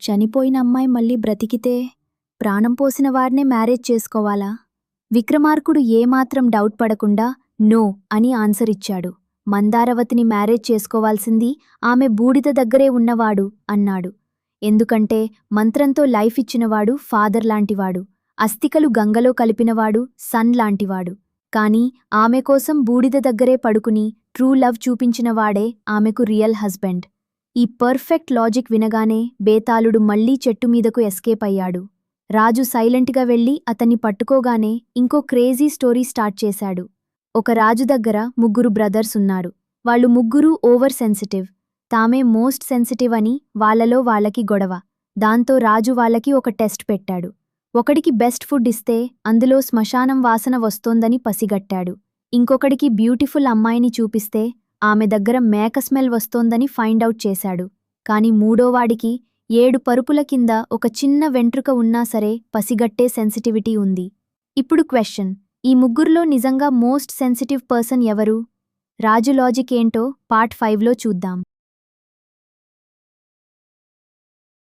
చనిపోయిన అమ్మాయి మళ్ళీ బ్రతికితే ప్రాణం పోసిన వారినే మ్యారేజ్ చేసుకోవాలా? విక్రమార్కుడు ఏమాత్రం డౌట్ పడకుండా నో అని ఆన్సర్ ఇచ్చాడు. మందారవతిని మ్యారేజ్ చేసుకోవాల్సింది ఆమె బూడిద దగ్గరే ఉన్నవాడు అన్నాడు. ఎందుకంటే మంత్రంతో లైఫ్ ఇచ్చినవాడు ఫాదర్ లాంటివాడు, అస్థికలు గంగలో కలిపినవాడు సన్ లాంటివాడు. కాని ఆమె కోసం బూడిద దగ్గరే పడుకుని ట్రూ లవ్ చూపించినవాడే ఆమెకు రియల్ హస్బెండ్. ఈ పర్ఫెక్ట్ లాజిక్ వినగానే బేతాళుడు మళ్లీ చెట్టుమీదకు ఎస్కేప్ అయ్యాడు. రాజు సైలెంట్గా వెళ్లి అతన్ని పట్టుకోగానే ఇంకో క్రేజీ స్టోరీ స్టార్ట్ చేశాడు. ఒక రాజు దగ్గర ముగ్గురు బ్రదర్స్ ఉన్నారు. వాళ్ళు ముగ్గురూ ఓవర్ సెన్సిటివ్. తామే మోస్ట్ సెన్సిటివ్ అని వాళ్లలో వాళ్లకి గొడవ. దాంతో రాజు వాళ్ళకి ఒక టెస్ట్ పెట్టాడు. ఒకడికి బెస్ట్ ఫుడ్ ఇస్తే అందులో శ్మశానం వాసన వస్తోందని పసిగట్టాడు. ఇంకొకడికి బ్యూటిఫుల్ అమ్మాయిని చూపిస్తే ఆమె దగ్గర మేక స్మెల్ వస్తోందని ఫైండౌట్ చేశాడు. కాని మూడోవాడికి 7 పరుపుల కింద ఒక చిన్న వెంట్రుక ఉన్నా సరే పసిగట్టే సెన్సిటివిటీ ఉంది. ఇప్పుడు క్వెశ్చన్, ఈ ముగ్గురులో నిజంగా మోస్ట్ సెన్సిటివ్ పర్సన్ ఎవరు? రాజు లాజిక్ ఏంటో పార్ట్ 5లో చూద్దాం.